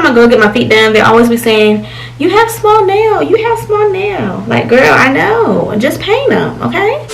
I go get my feet done, they always be saying, you have small nail, you have small nail. Like, girl, I know, just paint them, okay?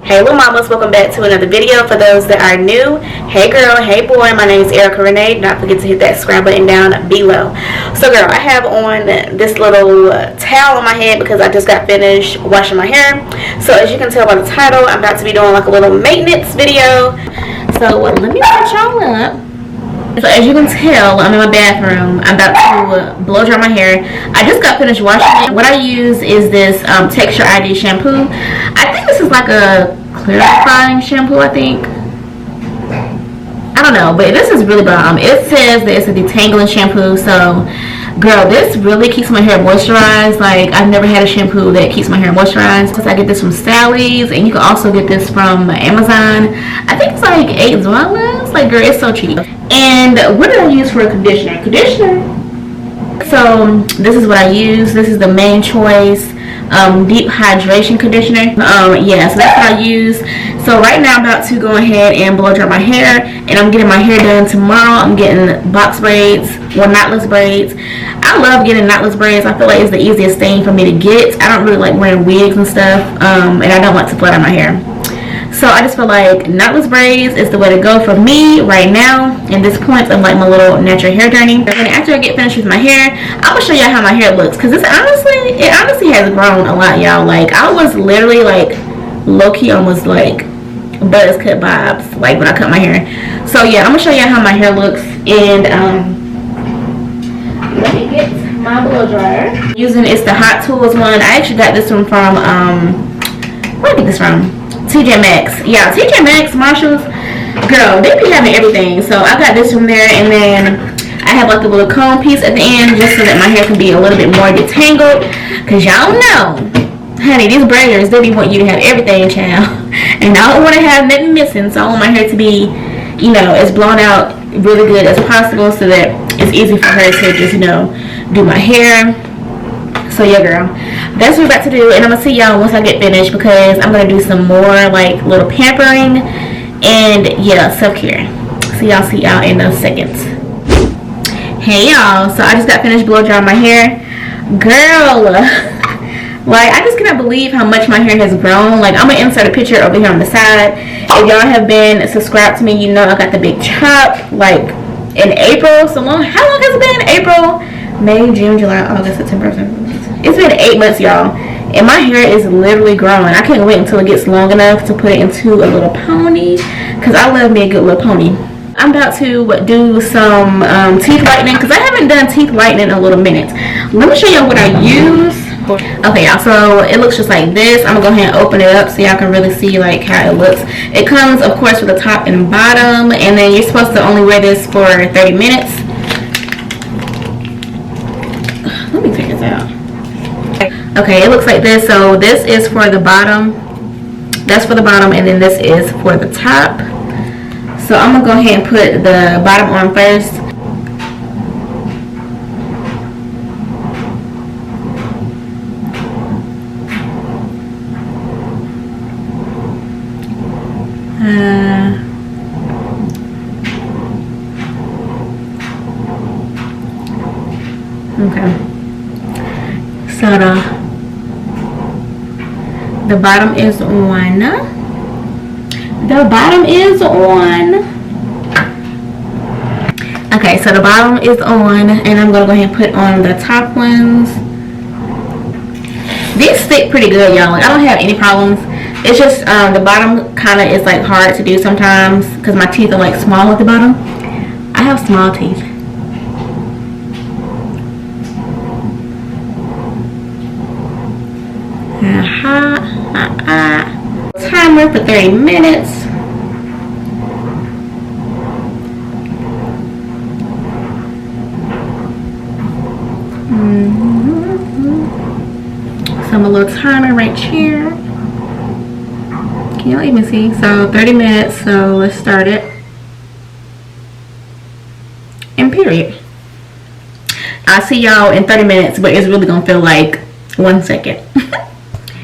Hey little mamas, welcome back to another video. For those that are new, hey girl, hey boy, my name is eri.reneee. Do not forget to hit that subscribe button down below. So girl, I have on this little towel on my head because I just got finished washing my hair. So as you can tell by the title, I'm about to be doing like a little maintenance video. So let me put y'all up. So as you can tell, I'm in my bathroom. I'm about to blow dry my hair. I just got finished washing it. What I use is this Texture ID shampoo. I think this is like a clarifying shampoo, I think. I don't know, but this is really bomb. It says that it's a detangling shampoo, so girl, this really keeps my hair moisturized. Like, I've never had a shampoo that keeps my hair moisturized. Because I get this from Sally's, and you can also get this from Amazon. I think it's like $8. Like, girl, it's so cheap. And what did I use for a conditioner? So this is what I use. This is the Main Choice deep hydration conditioner. Yeah, so that's what I use. So right now I'm about to go ahead and blow dry my hair, and I'm getting my hair done tomorrow. I'm getting box braids or knotless braids. I love getting knotless braids. I feel like it's the easiest thing for me to get. I don't really like wearing wigs and stuff, and I don't like to flat out my hair. So I just feel like knotless braids is the way to go for me right now in this point of like my little natural hair journey. And after I get finished with my hair, I'm gonna show y'all how my hair looks, because it honestly has grown a lot, y'all. Like, I was literally like low-key almost like buzz cut vibes like when I cut my hair. So yeah, I'm gonna show y'all how my hair looks. And let me get my blow dryer. It's the Hot Tools one. I actually got this one from where did I get this from? TJ Maxx. Yeah, TJ Maxx, Marshalls, girl, they be having everything. So I got this from there, and then I have like a little comb piece at the end just so that my hair can be a little bit more detangled. Cause y'all know, honey, these braiders, they be want you to have everything, child. And I don't want to have nothing missing, so I want my hair to be, you know, as blown out really good as possible so that it's easy for her to just, you know, do my hair. So yeah, girl, that's what we're about to do, and I'm gonna see y'all once I get finished, because I'm gonna do some more like little pampering and yeah, self-care. So y'all see y'all in a second. Hey y'all, so I just got finished blow drying my hair, girl. Like, I just cannot believe how much my hair has grown. Like, I'm gonna insert a picture over here on the side. If y'all have been subscribed to me, you know I got the big chop like in April. So long. How long has it been? April, May, June, July, August, September, October. It's been 8 months, y'all, and my hair is literally growing. I can't wait until it gets long enough to put it into a little pony, because I love me a good little pony. I'm about to do some teeth whitening, because I haven't done teeth whitening in a little minute. Let me show y'all what I use. Okay, y'all, so it looks just like this. I'm gonna go ahead and open it up so y'all can really see like how it looks. It comes, of course, with the top and bottom, and then you're supposed to only wear this for 30 minutes. Let me take this out. Okay, it looks like this. So this is for the bottom, that's for the bottom, and then this is for the top. So I'm gonna go ahead and put the bottom on first. Okay, so the bottom is on. The bottom is on. Okay, so the bottom is on, and I'm gonna go ahead and put on the top ones. These stick pretty good, y'all. Like, I don't have any problems. It's just the bottom kind of is like hard to do sometimes because my teeth are like small at the bottom. I have small teeth. Timer for 30 minutes. So I'm a little timer right here. Can y'all even see? So 30 minutes. So let's start it. And period. I'll see y'all in 30 minutes, but it's really gonna feel like 1 second.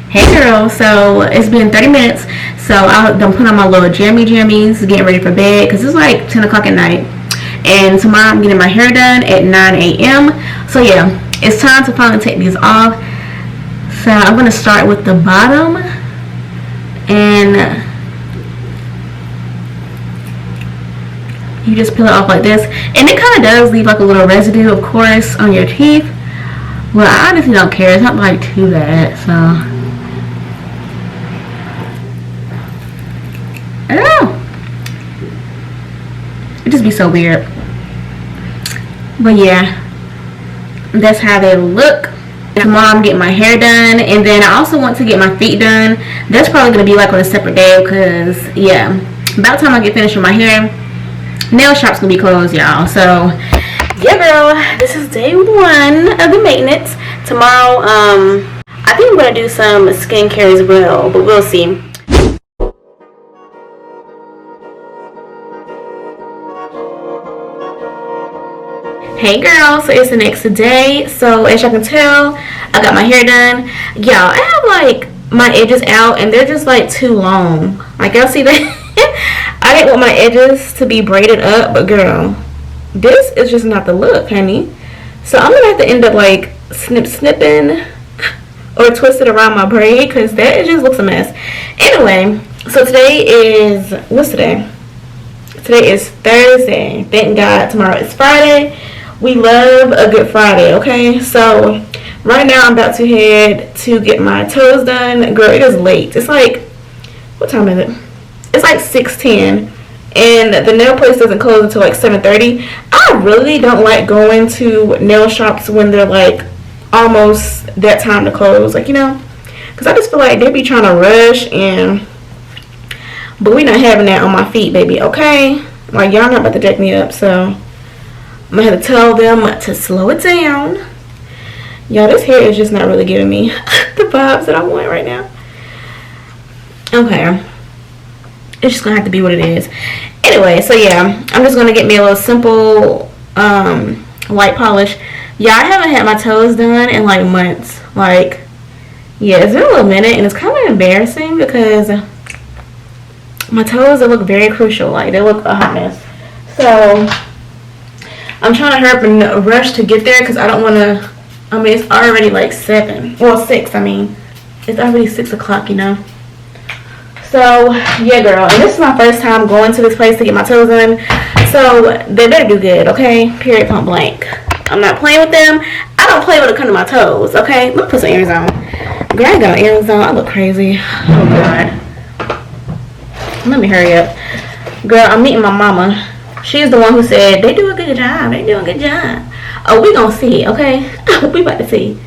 Hey girl, so it's been 30 minutes. So I'm putting on my little jammies, getting ready for bed because it's like 10 o'clock at night. And tomorrow I'm getting my hair done at 9 a.m. So yeah, it's time to finally take these off. So I'm gonna start with the bottom, and you just peel it off like this, and it kind of does leave like a little residue, of course, on your teeth. Well, I honestly don't care. It's not like too bad. So I don't know. It just be so weird. But yeah, that's how they look. Tomorrow I'm getting my hair done, and then I also want to get my feet done. That's probably gonna be like on a separate day because yeah, about the time I get finished with my hair, nail shop's gonna be closed, y'all. So yeah girl, this is day 1 of the maintenance. Tomorrow I think I'm gonna do some skincare as well, but we'll see. Hey girl, so it's the next day. So as y'all can tell, I got my hair done. Y'all, I have like my edges out and they're just like too long. Like y'all see that? I didn't want my edges to be braided up, but girl, this is just not the look, honey. So I'm gonna have to end up like snipping or twist it around my braid because that just looks a mess. Anyway, so today is, what's today? Today is Thursday. Thank God tomorrow is Friday. We love a good Friday, okay? So right now I'm about to head to get my toes done. Girl, it is late. It's like, what time is it? It's like 6:10 and the nail place doesn't close until like 7:30. I really don't like going to nail shops when they're like almost that time to close, like, you know, because I just feel like they be trying to rush, and but we not having that on my feet, baby, okay? Like, y'all not about to jack me up, so I'm gonna have to tell them to slow it down. Y'all, this hair is just not really giving me the vibes that I want right now. Okay, it's just gonna have to be what it is. Anyway, so yeah, I'm just gonna get me a little simple light polish. Yeah, I haven't had my toes done in like months. Like, yeah, it's been a little minute, and it's kind of embarrassing because my toes, they look very crucial. Like, they look a hot mess. So I'm trying to hurry up and rush to get there because I don't want to. I mean, it's already like 7. Well, 6. I mean, it's already 6 o'clock, you know. So yeah, girl, and this is my first time going to this place to get my toes done. So they better do good, okay? Period, point blank. I'm not playing with them. I don't play when it comes to my toes, okay? Let me put some earrings on. Girl, I ain't got no earrings on. I look crazy. Oh God. Let me hurry up. Girl, I'm meeting my mama. She's the one who said, they do a good job. They do a good job. Oh, we gonna see, okay? We about to see.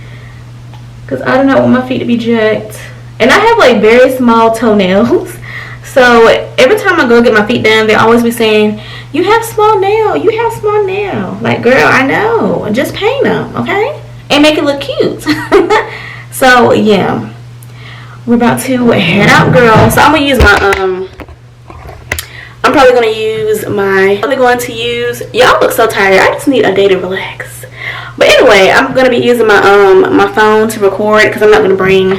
Because I do not want my feet to be jacked. And I have like very small toenails. So every time I go get my feet done, they always be saying, you have small nail. You have small nail. Like, girl, I know. Just paint them, okay? And make it look cute. So, yeah. We're about to head out, girl. So I'm going to use my, I'm probably going to use, y'all look so tired. I just need a day to relax. But anyway, I'm going to be using my my phone to record because I'm not going to bring,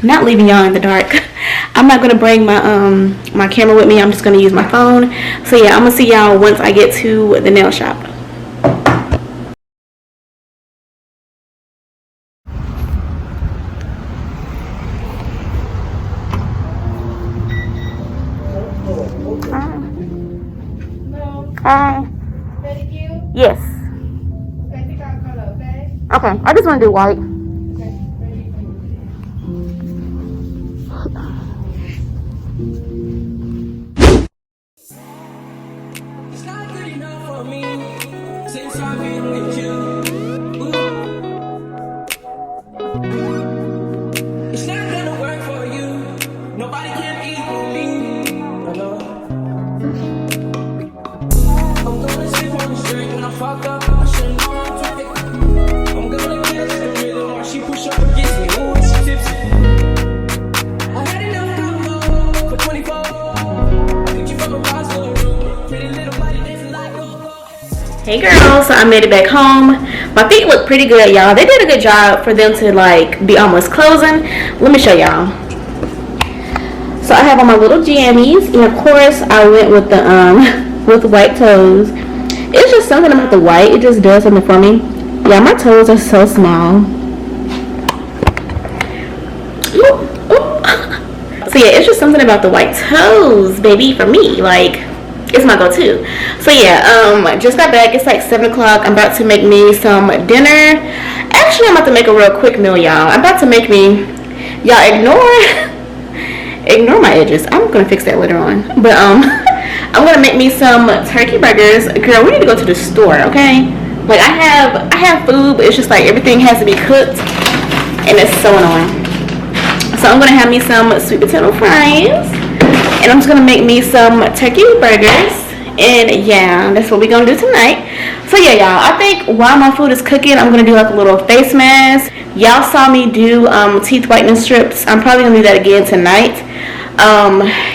not leaving y'all in the dark. I'm not going to bring my my camera with me. I'm just going to use my phone. So yeah, I'm going to see y'all once I get to the nail shop. Hi. Pedicure? Yes. Okay, pick out color, okay? Okay, I just want to do white. Okay, ready? It's not good enough for me since I've been with you. It's not gonna work for you. Nobody can equal me. Fuck up, I should've known how to pick. I'm gonna catch the rhythm while she push up against me. Ooh, it's tipsy. I had enough combo for 24. I picked you from a Roswell room. Pretty little body dancing like go. Hey girl, so I made it back home My feet look pretty good, y'all. They did a good job for them to like be almost closing. Let me show y'all. So I have on my little jammies, and of course I went with the with white toes. It's just something about the white. It just does something for me. Yeah, my toes are so small. So yeah, it's just something about the white toes, baby, for me. Like, it's my go-to. So yeah, just got back. It's like 7 o'clock. I'm about to make me some dinner. Actually, I'm about to make a real quick meal, y'all. I'm about to make me, y'all ignore my edges. I'm gonna fix that later on. But I'm gonna make me some turkey burgers. Girl, we need to go to the store, okay? Like, I have food, but it's just like everything has to be cooked, and it's so annoying. So I'm gonna have me some sweet potato fries, and I'm just gonna make me some turkey burgers, and yeah, that's what we're gonna do tonight. So yeah, y'all, I think while my food is cooking, I'm gonna do like a little face mask. Y'all saw me do teeth whitening strips. I'm probably gonna do that again tonight.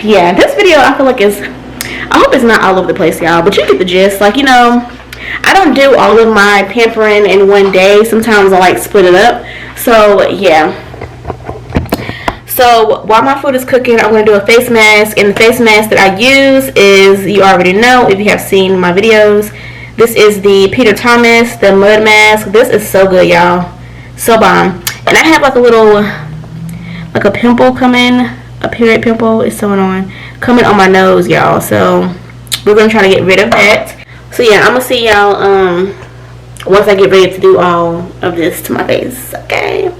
Yeah, this video I feel like I hope it's not all over the place, y'all, but you get the gist. Like, you know, I don't do all of my pampering in one day. Sometimes I like split it up. So yeah. So while my food is cooking, I'm going to do a face mask. And the face mask that I use is, you already know if you have seen my videos, this is the Peter Thomas, the mud mask. This is so good, y'all. So bomb. And I have like a little, like a pimple coming, a period pimple. It's so annoying. Coming on my nose, y'all. So we're going to try to get rid of that. So yeah, I'm going to see y'all once I get ready to do all of this to my face. Okay.